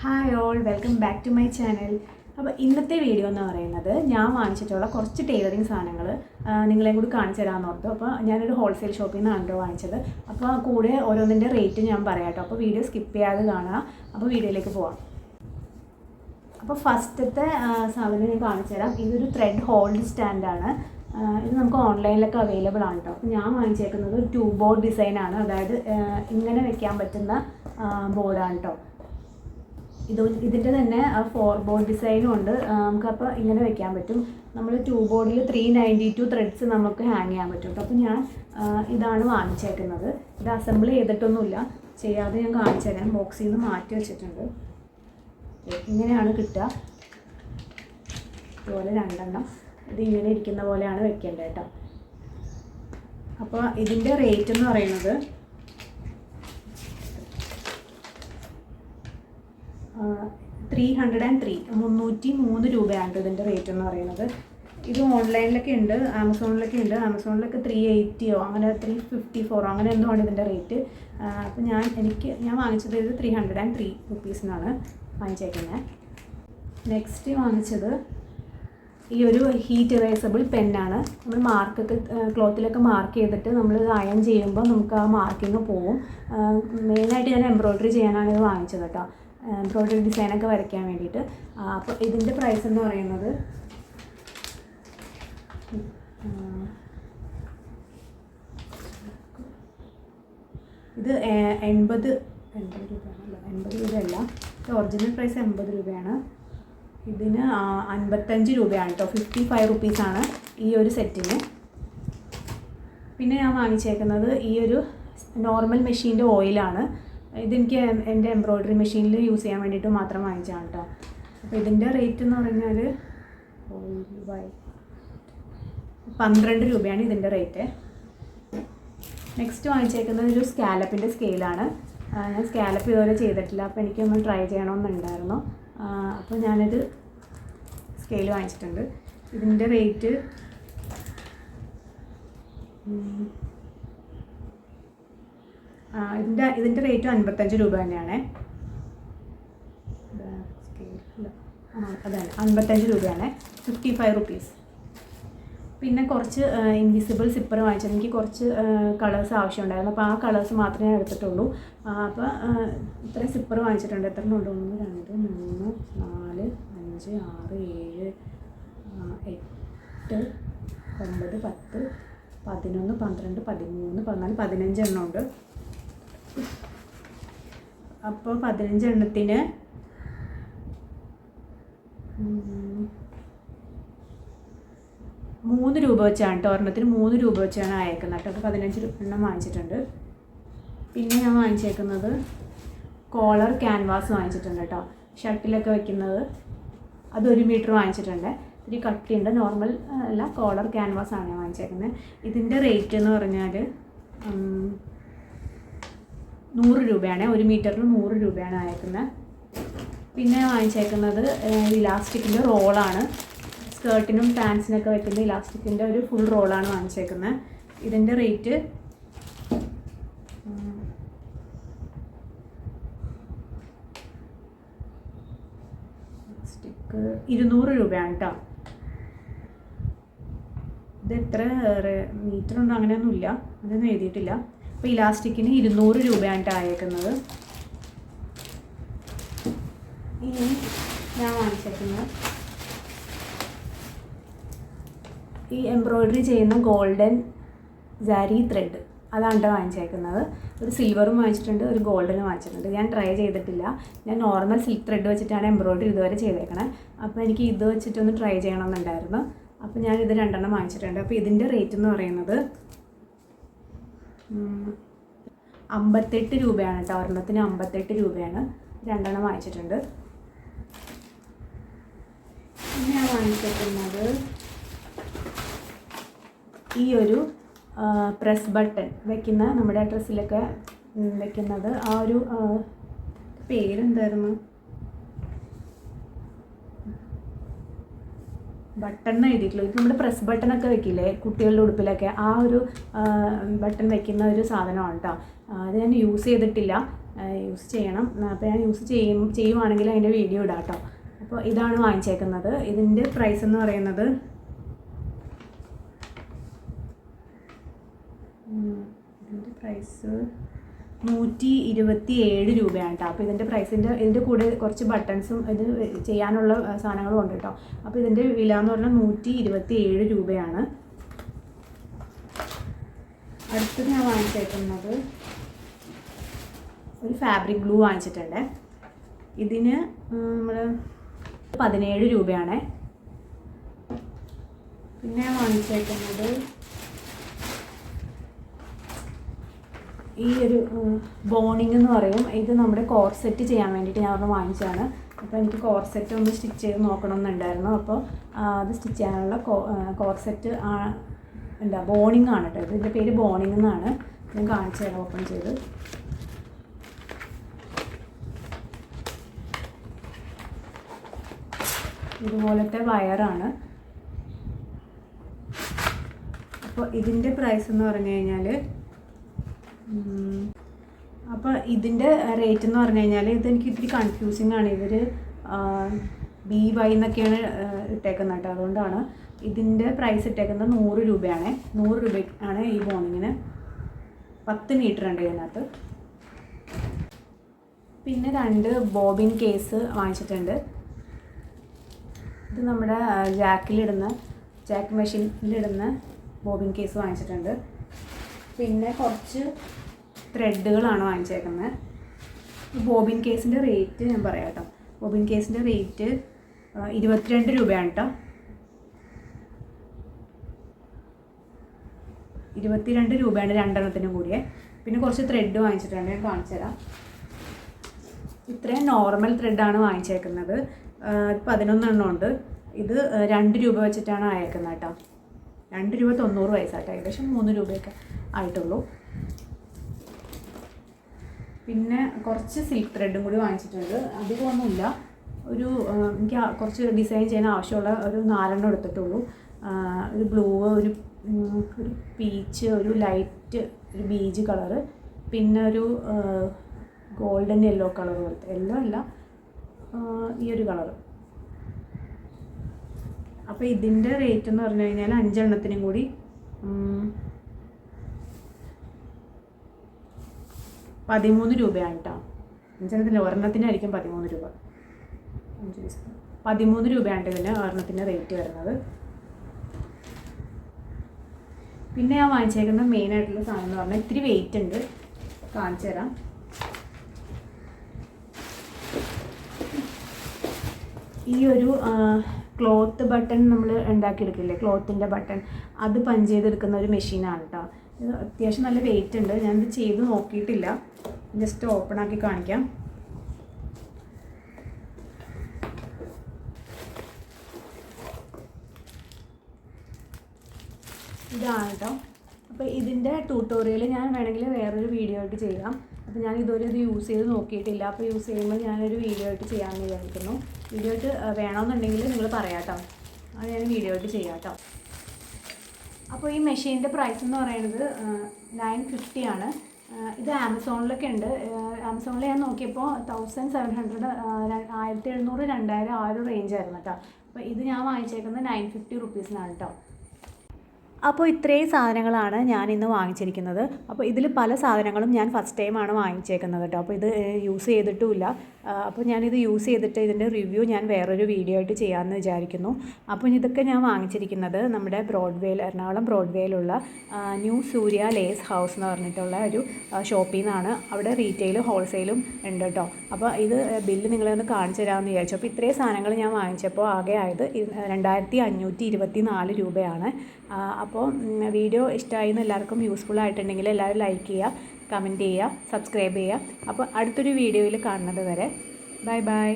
Hi all, welcome back to my channel. അപ്പോൾ ഇന്നത്തെ video എന്ന് പറയുന്നത് ഞാൻ വാങ്ങിച്ചിട്ടുള്ള കുറച്ച് ടൈലറിങ് സാധനങ്ങൾ നിങ്ങളെയും കൂടി കാണിച്ചു തരാമെന്ന് ഓർത്തു. അപ്പോൾ ഞാനൊരു ഹോൾസെയിൽ ഷോപ്പിൽ നിന്നാണ് കേട്ടോ വാങ്ങിച്ചത്. അപ്പോൾ കൂടെ ഓരോന്നിൻ്റെ റേറ്റ് ഞാൻ പറയാം കേട്ടോ. അപ്പോൾ വീഡിയോ സ്കിപ്പ് ചെയ്യാതെ കാണുക. അപ്പോൾ വീഡിയോയിലേക്ക് പോവാം. അപ്പോൾ ഫസ്റ്റത്തെ സാധനം ഞാൻ കാണിച്ചു തരാം. ഇതൊരു ത്രെഡ് ഹോൾഡ് സ്റ്റാൻഡാണ്. ഇത് നമുക്ക് ഓൺലൈനിലൊക്കെ അവൈലബിൾ ആണ് കേട്ടോ. അപ്പോൾ ഞാൻ വാങ്ങിച്ചേക്കുന്നത് ഒരു 2 ബോർഡ് ഡിസൈനാണ്. അതായത് ഇങ്ങനെ വെക്കാൻ പറ്റുന്ന ബോർഡാണ് കേട്ടോ. ഇതിൻ്റെ തന്നെ 4 ബോർഡ് ഡിസൈനും ഉണ്ട്. നമുക്കപ്പോൾ ഇങ്ങനെ വെക്കാൻ പറ്റും. നമ്മൾ 2 ബോർഡിൽ 392 ത്രെഡ്സ് നമുക്ക് ഹാങ് ചെയ്യാൻ പറ്റും കേട്ടോ. അപ്പോൾ ഞാൻ ഇതാണ് വാങ്ങിച്ചേക്കുന്നത്. ഇത് അസംബിൾ ചെയ്തിട്ടൊന്നുമില്ല, ചെയ്യാതെ ഞാൻ കാണിച്ചു തരാം. ബോക്സിൽ നിന്ന് മാറ്റി വെച്ചിട്ടുണ്ട്. ഇങ്ങനെയാണ് കിട്ടുക. ഇതുപോലെ 2 എണ്ണം ഇത് ഇങ്ങനെ ഇരിക്കുന്ന പോലെയാണ് വെക്കേണ്ടത് കേട്ടോ. അപ്പോൾ ഇതിൻ്റെ റേറ്റ് എന്ന് പറയുന്നത് 303 രൂപയാണ് ഇതിൻ്റെ റേറ്റ് എന്ന് പറയുന്നത്. ഇത് ഓൺലൈനിലൊക്കെ ഉണ്ട്, ആമസോണിലൊക്കെ ഉണ്ട്. ആമസോണിലൊക്കെ 380 അങ്ങനെ 354 അങ്ങനെ എന്തോ ആണ് ഇതിൻ്റെ റേറ്റ്. അപ്പോൾ ഞാൻ വാങ്ങിച്ചത് ഇത് 303 റുപ്പീസിനാണ് വാങ്ങിച്ചേക്കുന്നത്. നെക്സ്റ്റ് വാങ്ങിച്ചത് ഈ ഒരു ഹീറ്റ് ഇറേസബിൾ പെന്നാണ്. നമ്മൾ മാർക്കൊക്കെ ക്ലോത്തിലൊക്കെ മാർക്ക് ചെയ്തിട്ട് നമ്മൾ അയൺ ചെയ്യുമ്പോൾ നമുക്ക് ആ മാർക്കിങ് പോവും. മെയിനായിട്ട് ഞാൻ എംബ്രോയ്ഡറി ചെയ്യാനാണ് ഇത് വാങ്ങിച്ചത് കേട്ടോ. എംബ്രോയ്ഡറി ഡിസൈനൊക്കെ വരയ്ക്കാൻ വേണ്ടിയിട്ട്. അപ്പോൾ ഇതിൻ്റെ പ്രൈസ് എന്ന് പറയുന്നത് ഇത് 80 രൂപയാണല്ലോ. 80 രൂപയല്ല, ഒറിജിനൽ പ്രൈസ് 80 രൂപയാണ്. ഇതിന് 55 രൂപയാണ് കേട്ടോ. 55 റുപ്പീസാണ് ഈ ഒരു സെറ്റിന്. പിന്നെ ഞാൻ വാങ്ങിച്ചേക്കുന്നത് ഈ ഒരു നോർമൽ മെഷീൻ്റെ ഓയിലാണ്. ഇതെനിക്ക് എൻ്റെ എംബ്രോയ്ഡറി മെഷീനിൽ യൂസ് ചെയ്യാൻ വേണ്ടിയിട്ട് മാത്രം വാങ്ങിച്ചതാണ് കേട്ടോ. അപ്പോൾ ഇതിൻ്റെ റേറ്റ് എന്ന് പറഞ്ഞാൽ 12 രൂപയാണ് ഇതിൻ്റെ റേറ്റ്. നെക്സ്റ്റ് വാങ്ങിച്ചേക്കുന്നത് ഒരു സ്കാലപ്പിൻ്റെ സ്കെയിലാണ്. ഞാൻ സ്കാലപ്പ് ഇതുവരെ ചെയ്തിട്ടില്ല, അപ്പോൾ എനിക്കൊന്ന് ട്രൈ ചെയ്യണമെന്നുണ്ടായിരുന്നു. അപ്പോൾ ഞാനത് സ്കെയിൽ വാങ്ങിച്ചിട്ടുണ്ട്. ഇതിൻ്റെ റേറ്റ് ഇതിൻ്റെ റേറ്റ് 55 രൂപ തന്നെയാണ്. അതാണ് 55 രൂപയാണ്. 55 റുപ്പീസ്. പിന്നെ കുറച്ച് ഇൻവിസിബിൾ സിപ്പർ വാങ്ങിച്ചത്. എനിക്ക് കുറച്ച് കളേഴ്സ് ആവശ്യമുണ്ടായിരുന്നു, അപ്പോൾ ആ കളേഴ്സ് മാത്രമേ ഞാൻ എടുത്തിട്ടുള്ളൂ. അപ്പോൾ ഇത്രയും സിപ്പർ വാങ്ങിച്ചിട്ടുണ്ട്. എത്ര ഉണ്ട്? 1 2 3 4 5 6 7 8 9 10 11 12 13 14 15 എണ്ണം ഉണ്ട്. അപ്പോൾ 15 എണ്ണത്തിന് 3 രൂപ വെച്ചാണ് കേട്ടോ. ഒരെണ്ണത്തിന് 3 രൂപ വെച്ചാണ് അയക്കുന്നത് കേട്ടോ. അപ്പോൾ 15 എണ്ണം വാങ്ങിച്ചിട്ടുണ്ട്. പിന്നെ ഞാൻ വാങ്ങിച്ചേക്കുന്നത് കോളർ ക്യാൻവാസ് വാങ്ങിച്ചിട്ടുണ്ട് കേട്ടോ. ഷർട്ടിലൊക്കെ വെക്കുന്നത് അത് 1 മീറ്റർ വാങ്ങിച്ചിട്ടുണ്ട്. ഇത്തിരി കട്ടിയുണ്ട്, നോർമൽ അല്ല, കോളർ ക്യാൻവാസ് ആണ് ഞാൻ വാങ്ങിച്ചേക്കുന്നത്. ഇതിൻ്റെ റേറ്റ് എന്ന് പറഞ്ഞാൽ 100 രൂപയാണ്. 1 മീറ്ററിന് 100 രൂപയാണ് അയക്കുന്നത്. പിന്നെ വാങ്ങിച്ചേക്കുന്നത് ഇലാസ്റ്റിക്കിൻ്റെ റോളാണ്. സ്കേർട്ടിനും പാൻസിനൊക്കെ വെക്കുന്ന ഇലാസ്റ്റിക്കിൻ്റെ ഒരു ഫുൾ റോളാണ് വാങ്ങിച്ചേക്കുന്നത്. ഇതിൻ്റെ റേറ്റ് 200 രൂപയാണ് കേട്ടോ. ഇത് എത്ര മീറ്റർ ഉണ്ടോ അങ്ങനെയൊന്നുമില്ല, അതൊന്നും എഴുതിയിട്ടില്ല. അപ്പോൾ ഇലാസ്റ്റിക്കിന് 200 രൂപയാണ് കേട്ടോ അയക്കുന്നത്. ഇനി ഞാൻ വാങ്ങിച്ചേക്കുന്നത് ഈ എംബ്രോയ്ഡറി ചെയ്യുന്ന ഗോൾഡൻ സാരി ത്രെഡ്, അതാണ് കേട്ടോ വാങ്ങിച്ചേക്കുന്നത്. ഒരു സിൽവറും വാങ്ങിച്ചിട്ടുണ്ട്, ഒരു ഗോൾഡനും വാങ്ങിച്ചിട്ടുണ്ട്. ഞാൻ ട്രൈ ചെയ്തിട്ടില്ല. ഞാൻ നോർമൽ സിൽക്ക് ത്രെഡ് വെച്ചിട്ടാണ് എംബ്രോയ്ഡറി ഇതുവരെ ചെയ്തേക്കണേ. അപ്പോൾ എനിക്ക് ഇത് വെച്ചിട്ടൊന്ന് ട്രൈ ചെയ്യണമെന്നുണ്ടായിരുന്നു. അപ്പോൾ ഞാൻ ഇത് 2 എണ്ണം വാങ്ങിച്ചിട്ടുണ്ട്. അപ്പോൾ ഇതിൻ്റെ റേറ്റ് എന്ന് പറയുന്നത് 58 രൂപയാണ് കേട്ടോ. ഒരെണ്ണത്തിന് 58 രൂപയാണ്. 2 എണ്ണം വാങ്ങിച്ചിട്ടുണ്ട്. പിന്നെ ഞാൻ വാങ്ങിച്ചിട്ടുള്ളത് ഈ ഒരു പ്രസ് ബട്ടൺ വെക്കുന്ന, നമ്മുടെ ഡ്രസ്സിലൊക്കെ വെക്കുന്നത്, ആ ഒരു പേരെന്തായിരുന്നു, ബട്ടൺ എന്ന് എഴുതിയിട്ടുള്ളൂ. ഇത് നമ്മുടെ പ്രസ് ബട്ടണൊക്കെ വെക്കില്ലേ കുട്ടികളുടെ ഉടുപ്പിലൊക്കെ, ആ ഒരു ബട്ടൺ വെക്കുന്ന ഒരു സാധനമാണ് കേട്ടോ. അത് ഞാൻ യൂസ് ചെയ്തിട്ടില്ല. യൂസ് ചെയ്യണം. അപ്പോൾ ഞാൻ യൂസ് ചെയ്യുവാണെങ്കിൽ അതിൻ്റെ വീഡിയോ ഇടാം കേട്ടോ. അപ്പോൾ ഇതാണ് വാങ്ങിച്ചേക്കുന്നത്. ഇതിൻ്റെ പ്രൈസ് എന്ന് പറയുന്നത് ഇതിൻ്റെ പ്രൈസ് 127 രൂപയാണ് കേട്ടോ. അപ്പോൾ ഇതിൻ്റെ കൂടെ കുറച്ച് ബട്ടൺസും ഇത് ചെയ്യാനുള്ള സാധനങ്ങളും ഉണ്ട് കേട്ടോ. അപ്പോൾ ഇതിൻ്റെ വില എന്ന് പറഞ്ഞാൽ 127 രൂപയാണ്. അടുത്തത് ഞാൻ വാങ്ങിച്ചേക്കുന്നത് ഒരു ഫാബ്രിക് ഗ്ലൂ വാങ്ങിച്ചിട്ടുണ്ട്. ഇതിന് നമ്മൾ 17 രൂപയാണ്. പിന്നെ ഞാൻ വാങ്ങിച്ചേക്കുന്നത് ഈ ഒരു ബോണിങ് എന്ന് പറയും. ഇത് നമ്മുടെ കോർസെറ്റ് ചെയ്യാൻ വേണ്ടിയിട്ട് ഞാൻ ഒന്ന് വാങ്ങിച്ചതാണ്. അപ്പോൾ എനിക്ക് കോർസെറ്റ് ഒന്ന് സ്റ്റിച്ച് ചെയ്ത് നോക്കണമെന്നുണ്ടായിരുന്നു. അപ്പോൾ അത് സ്റ്റിച്ച് ചെയ്യാനുള്ള കോർസെറ്റ് ബോണിങ് ആണ് കേട്ടോ. ഇതിൻ്റെ പേര് ബോണിങ് എന്നാണ്. ഞാൻ കാണിച്ചു തരാം ഓപ്പൺ ചെയ്ത്. ഇതുപോലത്തെ വയറാണ്. അപ്പോൾ ഇതിൻ്റെ പ്രൈസ് എന്ന് പറഞ്ഞു കഴിഞ്ഞാൽ അപ്പോൾ ഇതിൻ്റെ റേറ്റ് എന്ന് പറഞ്ഞു കഴിഞ്ഞാൽ ഇതെനിക്ക് ഇത്തിരി കൺഫ്യൂസിങ് ആണ്. ഇവർ BY എന്നൊക്കെയാണ് ഇട്ടേക്കുന്നത് കേട്ടോ. അതുകൊണ്ടാണ് ഇതിൻ്റെ പ്രൈസ് ഇട്ടേക്കുന്നത് 100 രൂപയാണ്. 100 രൂപയാണ് ഈ ബോണിങ്ങിന്. 10 മീറ്റർ ഉണ്ട് ഇതിനകത്ത്. പിന്നെ 2 ബോബിൻ കേസ് വാങ്ങിച്ചിട്ടുണ്ട്. ഇത് നമ്മുടെ ജാക്ക് മെഷീനിലിടുന്ന ബോബിൻ കേസ് വാങ്ങിച്ചിട്ടുണ്ട്. പിന്നെ കുറച്ച് ത്രെഡുകളാണ് വാങ്ങിച്ചേക്കുന്നത്. ബോബിൻ കേസിൻ്റെ റേറ്റ് ഞാൻ പറയാം കേട്ടോ. ബോബിൻ കേസിൻ്റെ റേറ്റ് 22 രൂപയാണ് കേട്ടോ. 22 രൂപയാണ് രണ്ടെണ്ണത്തിനും കൂടിയേ. പിന്നെ കുറച്ച് ത്രെഡ് വാങ്ങിച്ചിട്ടുണ്ട്, ഞാൻ കാണിച്ചു തരാം. ഇത്രയും നോർമൽ ത്രെഡാണ് വാങ്ങിച്ചേക്കുന്നത്. 11 എണ്ണം ഉണ്ട്. ഇത് 2 രൂപ വെച്ചിട്ടാണ് അയക്കുന്നത് കേട്ടോ. 2 രൂപ 90 പൈസ. ഏകദേശം 3 രൂപയൊക്കെ ആയിട്ടുള്ളൂ. പിന്നെ കുറച്ച് സിൽക്ക് ത്രെഡും കൂടി വാങ്ങിച്ചിട്ടുണ്ട്. അധികമൊന്നുമില്ല. എനിക്ക് കുറച്ച് ഡിസൈൻ ചെയ്യാൻ ആവശ്യമുള്ള ഒരു 4 എണ്ണം എടുത്തിട്ടുള്ളൂ. ഒരു ബ്ലൂ, ഒരു പീച്ച്, ഒരു ലൈറ്റ് ഒരു ബീജ് കളറ്, പിന്നെ ഒരു ഗോൾഡൻ യെല്ലോ കളർ പോലത്തെ, യെല്ലോ അല്ല ഈ ഒരു കളറ്. അപ്പോൾ ഇതിൻ്റെ റേറ്റ് എന്ന് പറഞ്ഞു കഴിഞ്ഞാൽ 5 എണ്ണത്തിനും കൂടി 13 രൂപയാണ് കേട്ടോ. 5 എണ്ണത്തിന് ഒരെണ്ണത്തിനായിരിക്കും 13 രൂപ. 13 രൂപയാണ് ഇതിന് ഒരെണ്ണത്തിൻ്റെ റേറ്റ് വരുന്നത്. പിന്നെ ഞാൻ വാങ്ങിച്ചേക്കുന്ന മെയിനായിട്ടുള്ള സാധനം എന്ന് പറഞ്ഞാൽ ഇത്തിരി വെയിറ്റ് ഉണ്ട്, കാണിച്ചു തരാം. ഈ ഒരു ക്ലോത്ത് ബട്ടൺ നമ്മൾ ഉണ്ടാക്കിയെടുക്കില്ലേ, ക്ലോത്തിൻ്റെ ബട്ടൺ, അത് പഞ്ച് ചെയ്തെടുക്കുന്ന ഒരു മെഷീനാണ് കേട്ടോ. ഇത് അത്യാവശ്യം നല്ല വെയിറ്റ് ഉണ്ട്. ഞാനിത് ചെയ്ത് നോക്കിയിട്ടില്ല, ജസ്റ്റ് ഓപ്പൺ ആക്കി കാണിക്കാം. ഇതാണ് കേട്ടോ. അപ്പോൾ ഇതിൻ്റെ ട്യൂട്ടോറിയൽ ഞാൻ വേണമെങ്കിൽ വേറൊരു വീഡിയോ ആയിട്ട് ചെയ്യാം. അപ്പോൾ ഞാൻ ഇതുവരെ ഇത് യൂസ് ചെയ്ത് നോക്കിയിട്ടില്ല. അപ്പോൾ യൂസ് ചെയ്യുമ്പോൾ ഞാനൊരു വീഡിയോ ആയിട്ട് ചെയ്യാമെന്ന് വിചാരിക്കുന്നു. വീഡിയോ ആയിട്ട് വേണമെന്നുണ്ടെങ്കിൽ നിങ്ങൾ പറയാം കേട്ടോ, അത് ഞാൻ വീഡിയോ ആയിട്ട് ചെയ്യാം കേട്ടോ. അപ്പോൾ ഈ മെഷീൻ്റെ പ്രൈസ് എന്ന് പറയുന്നത് 950 ആണ്. ഇത് ആമസോണിലൊക്കെ ഉണ്ട്. ആമസോണിൽ ഞാൻ നോക്കിയപ്പോൾ 1700, 1700, 2000 ആ ഒരു റേഞ്ച് ആയിരുന്നു കേട്ടോ. അപ്പോൾ ഇത് ഞാൻ വാങ്ങിച്ചേക്കുന്നത് 950 റുപ്പീസിനാണ് കേട്ടോ. അപ്പോൾ ഇത്രയും സാധനങ്ങളാണ് ഞാൻ ഇന്ന് വാങ്ങിച്ചിരിക്കുന്നത്. അപ്പോൾ ഇതിൽ പല സാധനങ്ങളും ഞാൻ ഫസ്റ്റ് ടൈമാണ് വാങ്ങിച്ചേക്കുന്നത് കേട്ടോ. അപ്പോൾ ഇത് യൂസ് ചെയ്തിട്ടുമില്ല. അപ്പോൾ ഞാനിത് യൂസ് ചെയ്തിട്ട് ഇതിൻ്റെ റിവ്യൂ ഞാൻ വേറൊരു വീഡിയോ ആയിട്ട് ചെയ്യാമെന്ന് വിചാരിക്കുന്നു. അപ്പോൾ ഇതൊക്കെ ഞാൻ വാങ്ങിച്ചിരിക്കുന്നത് നമ്മുടെ എറണാകുളം ബ്രോഡ്വേയിലുള്ള ന്യൂ സൂര്യ ലേസ് ഹൗസ് എന്ന് പറഞ്ഞിട്ടുള്ള ഒരു ഷോപ്പിൽ നിന്നാണ്. അവിടെ റീറ്റെയിലും ഹോൾസെയിലും ഉണ്ട് കേട്ടോ. അപ്പോൾ ഇത് ബില്ല് നിങ്ങളൊന്ന് കാണിച്ചു തരാമെന്ന് വിചാരിച്ചു. അപ്പോൾ ഇത്രയും സാധനങ്ങൾ ഞാൻ വാങ്ങിച്ചപ്പോൾ ആകെ ആയത് 2524 രൂപയാണ്. അപ്പോൾ വീഡിയോ ഇഷ്ടമായി എന്ന് എല്ലാവർക്കും യൂസ്ഫുൾ ആയിട്ടുണ്ടെങ്കിൽ എല്ലാവരും ലൈക്ക് ചെയ്യുക, കമൻറ്റ് ചെയ്യുക, സബ്സ്ക്രൈബ് ചെയ്യുക. അപ്പോൾ അടുത്തൊരു വീഡിയോയിൽ കാണുന്നത് വരെ ബൈ ബൈ.